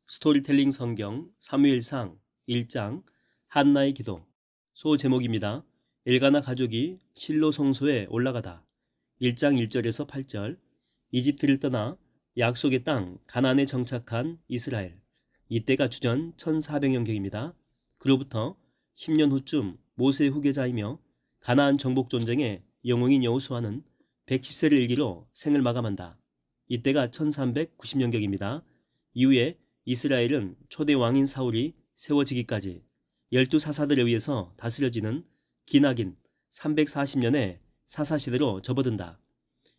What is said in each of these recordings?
스토리텔링 성경 사무엘상 1장 한나의 기도. 소 제목입니다. 엘가나 가족이 실로 성소에 올라가다. 1장 1절에서 8절. 이집트를 떠나 약속의 땅 가나안에 정착한 이스라엘. 이때가 주전 1400년경입니다. 그로부터 10년 후쯤 모세의 후계자이며 가나안 정복 전쟁의 영웅인 여호수아는 110세를 일기로 생을 마감한다. 이때가 1390년경입니다. 이후에 이스라엘은 초대 왕인 사울이 세워지기까지 12사사들에 의해서 다스려지는 기나긴 340년의 사사시대로 접어든다.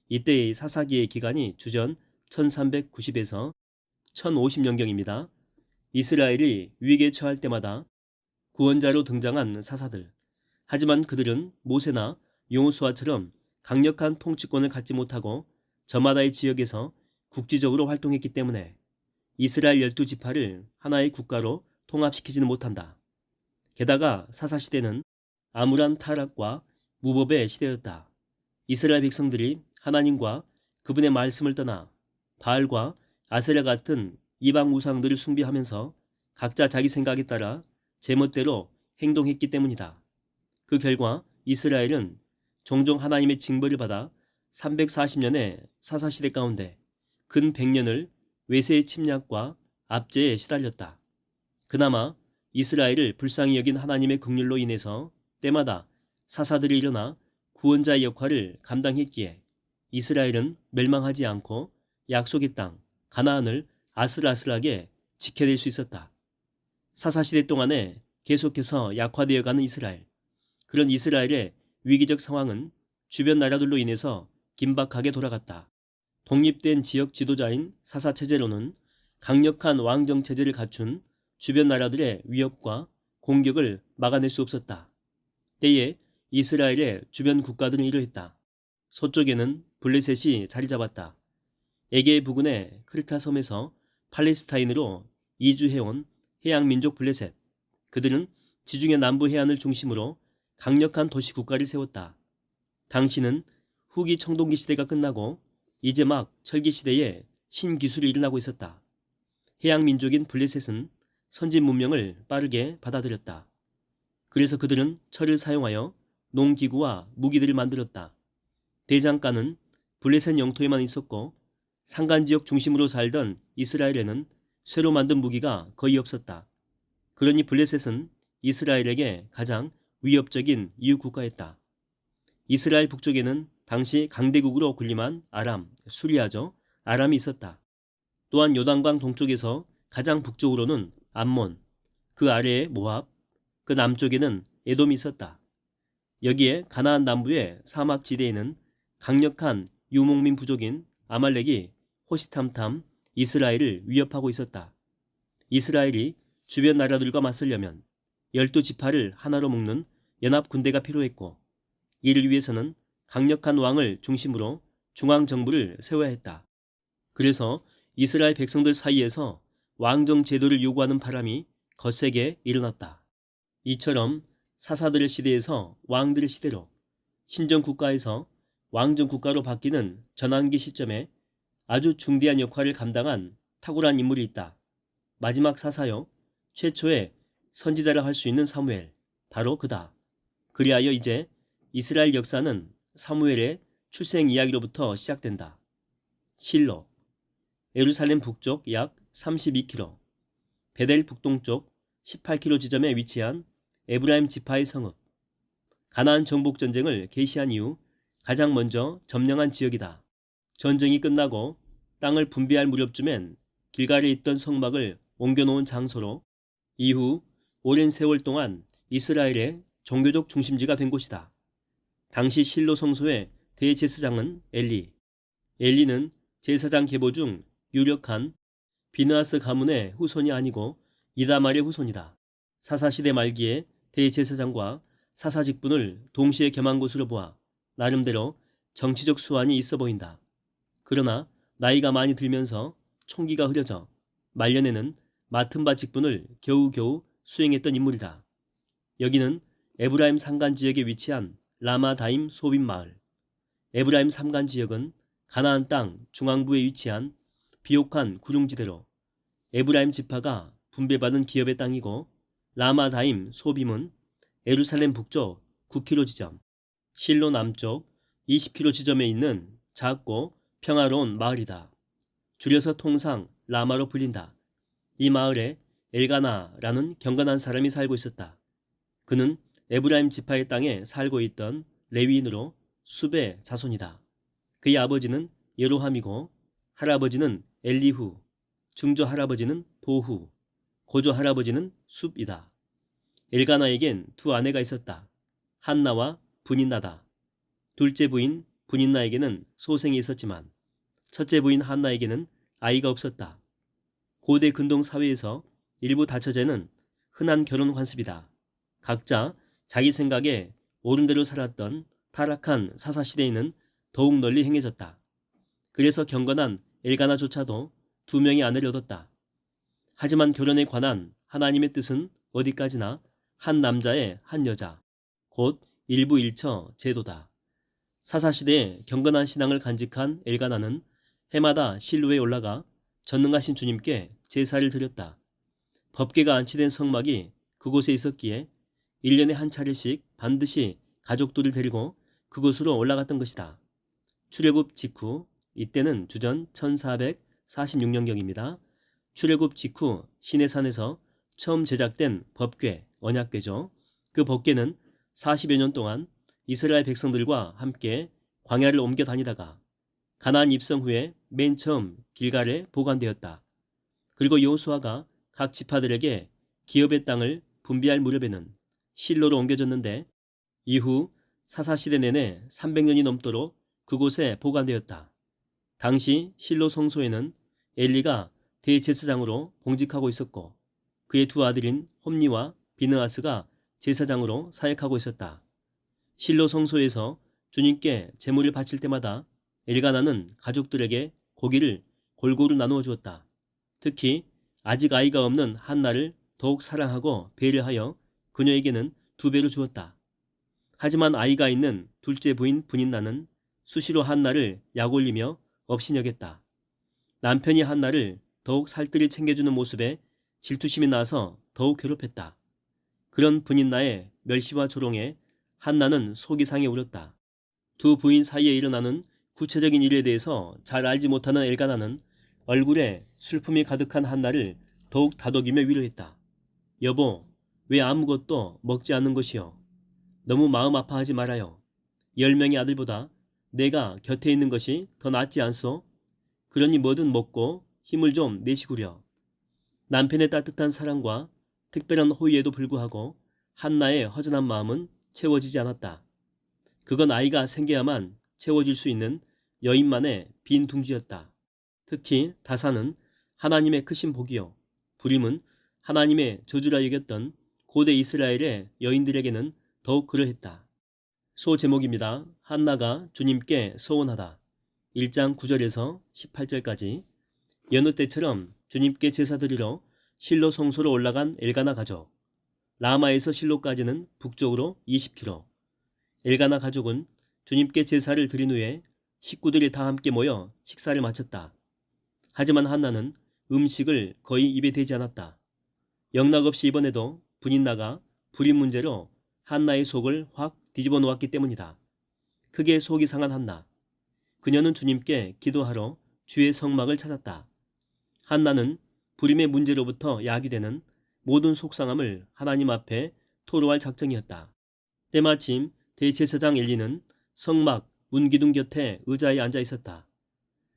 이때의 사사기의 기간이 주전 1390에서 1050년경입니다. 이스라엘이 위기에 처할 때마다 구원자로 등장한 사사들. 하지만 그들은 모세나 여호수아처럼 강력한 통치권을 갖지 못하고 저마다의 지역에서 국지적으로 활동했기 때문에 이스라엘 12지파를 하나의 국가로 통합시키지는 못한다. 게다가 사사시대는 암울한 타락과 무법의 시대였다. 이스라엘 백성들이 하나님과 그분의 말씀을 떠나 바알과 아세라 같은 이방 우상들을 숭배하면서 각자 자기 생각에 따라 제멋대로 행동했기 때문이다. 그 결과 이스라엘은 종종 하나님의 징벌을 받아 340년의 사사시대 가운데 근 100년을 외세의 침략과 압제에 시달렸다. 그나마 이스라엘을 불쌍히 여긴 하나님의 긍휼로 인해서 때마다 사사들이 일어나 구원자의 역할을 감당했기에 이스라엘은 멸망하지 않고 약속의 땅 가나안을 아슬아슬하게 지켜낼 수 있었다. 사사시대 동안에 계속해서 약화되어가는 이스라엘. 그런 이스라엘의 위기적 상황은 주변 나라들로 인해서 긴박하게 돌아갔다. 독립된 지역 지도자인 사사체제로는 강력한 왕정체제를 갖춘 주변 나라들의 위협과 공격을 막아낼 수 없었다. 때에 이스라엘의 주변 국가들은 이러했다. 서쪽에는 블레셋이 자리 잡았다. 에게 부근의 크르타 섬에서 팔레스타인으로 이주해온 해양민족 블레셋. 그들은 지중해 남부 해안을 중심으로 강력한 도시 국가를 세웠다. 당시는 후기 청동기 시대가 끝나고 이제 막 철기 시대에 신기술이 일어나고 있었다. 해양 민족인 블레셋은 선진 문명을 빠르게 받아들였다. 그래서 그들은 철을 사용하여 농기구와 무기들을 만들었다. 대장간은 블레셋 영토에만 있었고 산간지역 중심으로 살던 이스라엘에는 쇠로 만든 무기가 거의 없었다. 그러니 블레셋은 이스라엘에게 가장 위협적인 이웃 국가였다. 이스라엘 북쪽에는 당시 강대국으로 군림한 아람, 수리아죠. 아람이 있었다. 또한 요단강 동쪽에서 가장 북쪽으로는 암몬, 그 아래에 모압, 그 남쪽에는 에돔이 있었다. 여기에 가나안 남부의 사막 지대에는 강력한 유목민 부족인 아말렉이 호시탐탐 이스라엘을 위협하고 있었다. 이스라엘이 주변 나라들과 맞서려면 12지파를 하나로 묶는 연합 군대가 필요했고 이를 위해서는 강력한 왕을 중심으로 중앙정부를 세워야 했다. 그래서 이스라엘 백성들 사이에서 왕정 제도를 요구하는 바람이 거세게 일어났다. 이처럼 사사들의 시대에서 왕들의 시대로 신정 국가에서 왕정 국가로 바뀌는 전환기 시점에 아주 중대한 역할을 감당한 탁월한 인물이 있다. 마지막 사사요. 최초의 선지자라 할 수 있는 사무엘. 바로 그다. 그리하여 이제 이스라엘 역사는 사무엘의 출생 이야기로부터 시작된다. 실로. 예루살렘 북쪽 약 32km, 베델 북동쪽 18km 지점에 위치한 에브라임 지파의 성읍. 가나안 정복 전쟁을 개시한 이후 가장 먼저 점령한 지역이다. 전쟁이 끝나고 땅을 분배할 무렵쯤엔 길갈에 있던 성막을 옮겨놓은 장소로 이후 오랜 세월 동안 이스라엘의 종교적 중심지가 된 곳이다. 당시 실로 성소의 대제사장은 엘리. 엘리는 제사장 계보 중 유력한 비느하스 가문의 후손이 아니고 이다말의 후손이다. 사사시대 말기에 대제사장과 사사 직분을 동시에 겸한 것으로 보아 나름대로 정치적 수완이 있어 보인다. 그러나 나이가 많이 들면서 총기가 흐려져 말년에는 맡은 바 직분을 겨우겨우 수행했던 인물이다. 여기는 에브라임 산간 지역에 위치한 라마다임 소빔 마을. 에브라임 산간 지역은 가나안 땅 중앙부에 위치한 비옥한 구릉지대로 에브라임 지파가 분배받은 기업의 땅이고 라마다임 소빔은 예루살렘 북쪽 9km 지점, 실로 남쪽 20km 지점에 있는 작고 평화로운 마을이다. 줄여서 통상 라마로 불린다. 이 마을에 엘가나라는 경건한 사람이 살고 있었다. 그는 에브라임 지파의 땅에 살고 있던 레위인으로 숲의 자손이다. 그의 아버지는 예로함이고 할아버지는 엘리후, 중조 할아버지는 도후, 고조 할아버지는 숲이다. 엘가나에겐 두 아내가 있었다. 한나와 분인나다. 둘째 부인 분인나에게는 소생이 있었지만 첫째 부인 한나에게는 아이가 없었다. 고대 근동 사회에서 일부 다처제는 흔한 결혼 관습이다. 각자 자기 생각에 옳은 대로 살았던 타락한 사사시대에는 더욱 널리 행해졌다. 그래서 경건한 엘가나조차도 2명의 아내를 얻었다. 하지만 결혼에 관한 하나님의 뜻은 어디까지나 한 남자의 한 여자, 곧 일부일처 제도다. 사사시대에 경건한 신앙을 간직한 엘가나는 해마다 실로에 올라가 전능하신 주님께 제사를 드렸다. 법궤가 안치된 성막이 그곳에 있었기에 1년에 한 차례씩 반드시 가족들을 데리고 그곳으로 올라갔던 것이다. 출애굽 직후, 이때는 주전 1446년경입니다. 출애굽 직후 시내산에서 처음 제작된 법궤, 언약궤죠. 그 법궤는 40여 년 동안 이스라엘 백성들과 함께 광야를 옮겨 다니다가 가나안 입성 후에 맨 처음 길갈에 보관되었다. 그리고 여호수아가 각 지파들에게 기업의 땅을 분배할 무렵에는 실로로 옮겨졌는데 이후 사사시대 내내 300년이 넘도록 그곳에 보관되었다. 당시 실로 성소에는 엘리가 대제사장으로 봉직하고 있었고 그의 두 아들인 홈니와 비느하스가 제사장으로 사역하고 있었다. 실로 성소에서 주님께 제물을 바칠 때마다 엘가나는 가족들에게 고기를 골고루 나누어 주었다. 특히 아직 아이가 없는 한나를 더욱 사랑하고 배려하여 그녀에게는 2배로 주었다. 하지만 아이가 있는 둘째 부인 분인나는 수시로 한나를 약올리며 업신여겼다. 남편이 한나를 더욱 살뜰히 챙겨주는 모습에 질투심이 나서 더욱 괴롭혔다. 그런 분인나의 멸시와 조롱에 한나는 속이 상해 울었다. 두 부인 사이에 일어나는 구체적인 일에 대해서 잘 알지 못하는 엘가나는 얼굴에 슬픔이 가득한 한나를 더욱 다독이며 위로했다. 여보, 왜 아무것도 먹지 않는 것이요? 너무 마음 아파하지 말아요. 10명의 아들보다 내가 곁에 있는 것이 더 낫지 않소? 그러니 뭐든 먹고 힘을 좀 내시구려. 남편의 따뜻한 사랑과 특별한 호의에도 불구하고 한나의 허전한 마음은 채워지지 않았다. 그건 아이가 생겨야만 채워질 수 있는 여인만의 빈 둥지였다. 특히 다사는 하나님의 크신 복이요 불임은 하나님의 저주라 여겼던 고대 이스라엘의 여인들에게는 더욱 그러했다. 소 제목입니다. 한나가 주님께 소원하다. 1장 9절에서 18절까지. 여느 때처럼 주님께 제사 드리러 실로 성소로 올라간 엘가나 가족. 라마에서 실로까지는 북쪽으로 20km. 엘가나 가족은 주님께 제사를 드린 후에 식구들이 다 함께 모여 식사를 마쳤다. 하지만 한나는 음식을 거의 입에 대지 않았다. 영락없이 이번에도 분인나가 불임 문제로 한나의 속을 확 뒤집어 놓았기 때문이다. 크게 속이 상한 한나. 그녀는 주님께 기도하러 주의 성막을 찾았다. 한나는 불임의 문제로부터 야기되는 모든 속상함을 하나님 앞에 토로할 작정이었다. 때마침 대제사장 엘리는 성막 문기둥 곁에 의자에 앉아 있었다.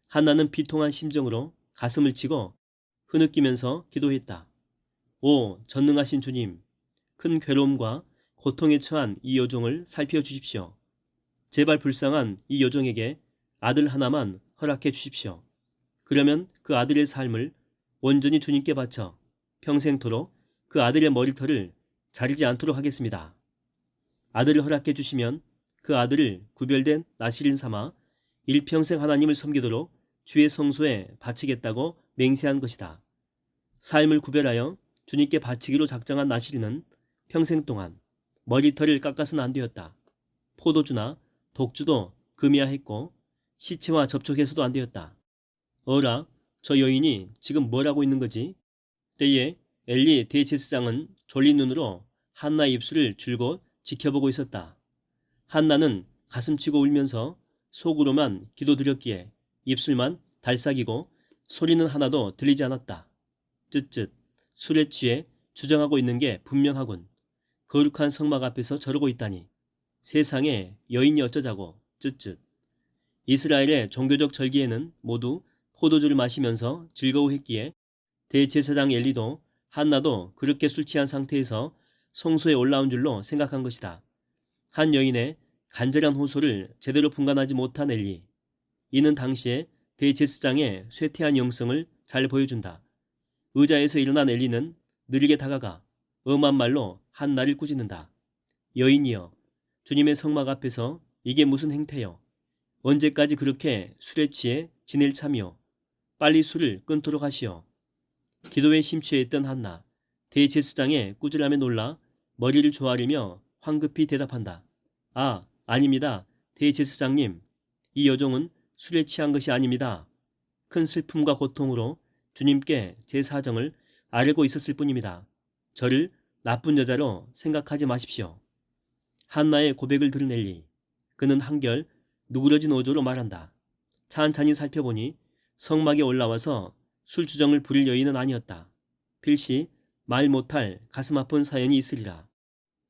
한나는 비통한 심정으로 가슴을 치고 흐느끼면서 기도했다. 오 전능하신 주님, 큰 괴로움과 고통에 처한 이 여종을 살펴주십시오. 제발 불쌍한 이 여종에게 아들 하나만 허락해 주십시오. 그러면 그 아들의 삶을 온전히 주님께 바쳐 평생토록 그 아들의 머리털을 자르지 않도록 하겠습니다. 아들을 허락해 주시면 그 아들을 구별된 나실인 삼아 일평생 하나님을 섬기도록 주의 성소에 바치겠다고 맹세한 것이다. 삶을 구별하여 주님께 바치기로 작정한 나실인은 평생 동안 머리털을 깎아서는 안 되었다. 포도주나 독주도 금해야 했고 시체와 접촉해서도 안 되었다. 어라, 저 여인이 지금 뭘 하고 있는 거지? 때에 엘리 대제사장은 졸린 눈으로 한나의 입술을 줄곧 지켜보고 있었다. 한나는 가슴치고 울면서 속으로만 기도드렸기에 입술만 달싹이고 소리는 하나도 들리지 않았다. 쯧쯧, 술에 취해 주정하고 있는 게 분명하군. 거룩한 성막 앞에서 저러고 있다니. 세상에 여인이 어쩌자고. 쯧쯧. 이스라엘의 종교적 절기에는 모두 포도주를 마시면서 즐거워했기에 대제사장 엘리도 한나도 그렇게 술 취한 상태에서 성소에 올라온 줄로 생각한 것이다. 한 여인의 간절한 호소를 제대로 분간하지 못한 엘리. 이는 당시에 대제사장의 쇠퇴한 영성을 잘 보여준다. 의자에서 일어난 엘리는 느리게 다가가 엄한 말로 한나를 꾸짖는다. 여인이여, 주님의 성막 앞에서 이게 무슨 행태요? 언제까지 그렇게 술에 취해 지낼 참이요? 빨리 술을 끊도록 하시오. 기도에 심취했던 한나, 대제사장의 꾸지람에 놀라 머리를 조아리며 황급히 대답한다. 아, 아닙니다. 대제사장님, 이 여종은 술에 취한 것이 아닙니다. 큰 슬픔과 고통으로 주님께 제 사정을 아뢰고 있었을 뿐입니다. 저를 나쁜 여자로 생각하지 마십시오. 한나의 고백을 들은 엘리. 그는 한결 누그러진 어조로 말한다. 찬찬히 살펴보니 성막에 올라와서 술주정을 부릴 여인은 아니었다. 필시 말 못할 가슴 아픈 사연이 있으리라.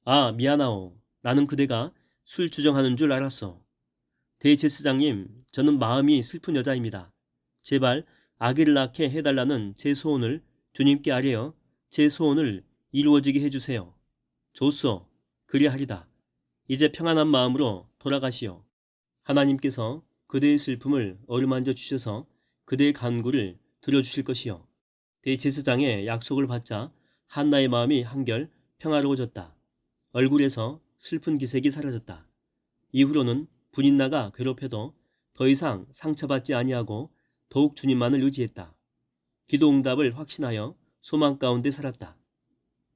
아, 미안하오. 나는 그대가 술주정하는 줄 알았소. 대제사장님, 저는 마음이 슬픈 여자입니다. 제발 아기를 낳게 해달라는 제 소원을 주님께 아뢰어 제 소원을 이루어지게 해주세요. 좋소. 그리하리다. 이제 평안한 마음으로 돌아가시오. 하나님께서 그대의 슬픔을 어루만져 주셔서 그대의 간구를 들어주실 것이요. 대제사장의 약속을 받자 한나의 마음이 한결 평화로워졌다. 얼굴에서 슬픈 기색이 사라졌다. 이후로는 분인나가 괴롭혀도 더 이상 상처받지 아니하고 더욱 주님만을 의지했다. 기도 응답을 확신하여 소망 가운데 살았다.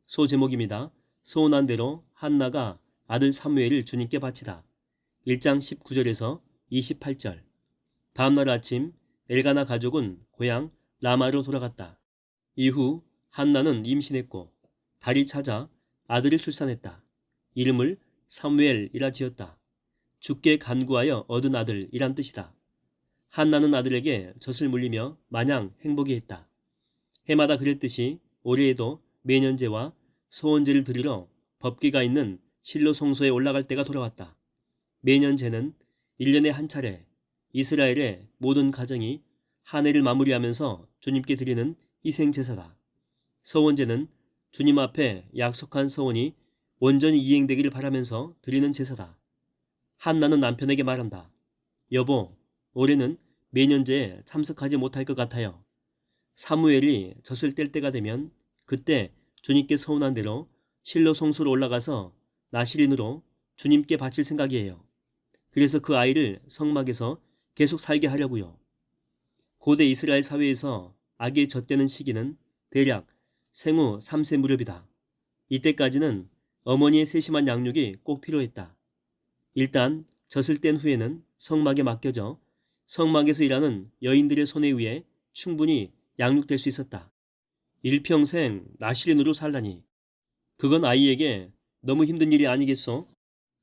소 제목입니다. 소원한 대로 한나가 아들 사무엘을 주님께 바치다. 1장 19절에서 28절. 다음날 아침 엘가나 가족은 고향 라마로 돌아갔다. 이후 한나는 임신했고 달이 찾아 아들을 출산했다. 이름을 사무엘이라 지었다. 주께 간구하여 얻은 아들이란 뜻이다. 한나는 아들에게 젖을 물리며 마냥 행복해했다. 해마다 그랬듯이 올해에도 매년제와 소원제를 드리러 법궤가 있는 실로 성소에 올라갈 때가 돌아왔다. 매년제는 1년에 한 차례 이스라엘의 모든 가정이 한 해를 마무리하면서 주님께 드리는 희생제사다. 서원제는 주님 앞에 약속한 서원이 온전히 이행되기를 바라면서 드리는 제사다. 한나는 남편에게 말한다. 여보, 올해는 매년제에 참석하지 못할 것 같아요. 사무엘이 젖을 뗄 때가 되면 그때 주님께 서운한 대로 실로 성소로 올라가서 나실인으로 주님께 바칠 생각이에요. 그래서 그 아이를 성막에서 계속 살게 하려고요. 고대 이스라엘 사회에서 아기의 젖대는 시기는 대략 생후 3세 무렵이다. 이때까지는 어머니의 세심한 양육이 꼭 필요했다. 일단 젖을 뗀 후에는 성막에 맡겨져 성막에서 일하는 여인들의 손에 의해 충분히 양육될 수 있었다. 일평생 나실인으로 살다니. 그건 아이에게 너무 힘든 일이 아니겠소?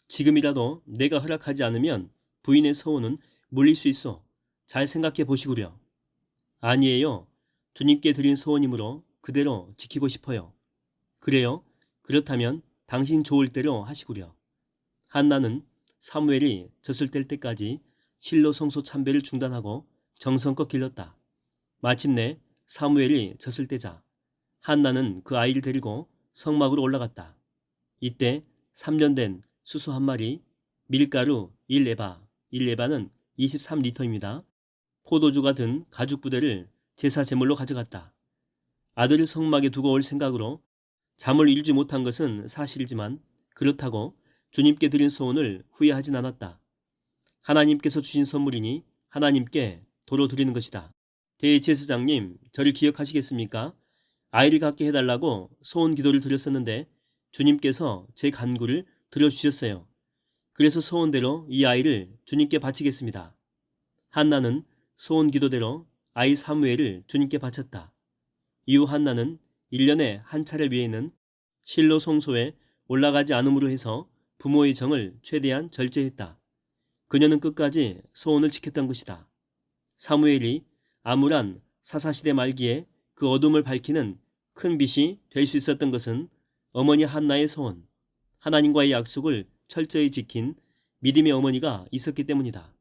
지금이라도 내가 허락하지 않으면 부인의 서원은 물릴 수 있어. 잘 생각해 보시구려. 아니에요. 주님께 드린 서원이므로 그대로 지키고 싶어요. 그래요? 그렇다면 당신 좋을 대로 하시구려. 한나는 사무엘이 젖을 뗄 때까지 실로 성소 참배를 중단하고 정성껏 길렀다. 마침내 사무엘이 젖을 떼자 한나는 그 아이를 데리고 성막으로 올라갔다. 이때 3년 된 수소 한 마리, 밀가루 1에바, 1에바는 23리터입니다. 포도주가 든 가죽 부대를 제사 제물로 가져갔다. 아들을 성막에 두고 올 생각으로 잠을 이루지 못한 것은 사실이지만 그렇다고 주님께 드린 소원을 후회하진 않았다. 하나님께서 주신 선물이니 하나님께 도로 드리는 것이다. 대제사장님, 저를 기억하시겠습니까? 아이를 갖게 해달라고 소원 기도를 드렸었는데 주님께서 제 간구를 들어주셨어요. 그래서 소원대로 이 아이를 주님께 바치겠습니다. 한나는 소원 기도대로 아이 사무엘을 주님께 바쳤다. 이후 한나는 1년에 한 차례 외에는 실로 성소에 올라가지 않음으로 해서 부모의 정을 최대한 절제했다. 그녀는 끝까지 소원을 지켰던 것이다. 사무엘이 암울한 사사시대 말기에 그 어둠을 밝히는 큰 빛이 될 수 있었던 것은 어머니 한나의 소원, 하나님과의 약속을 철저히 지킨 믿음의 어머니가 있었기 때문이다.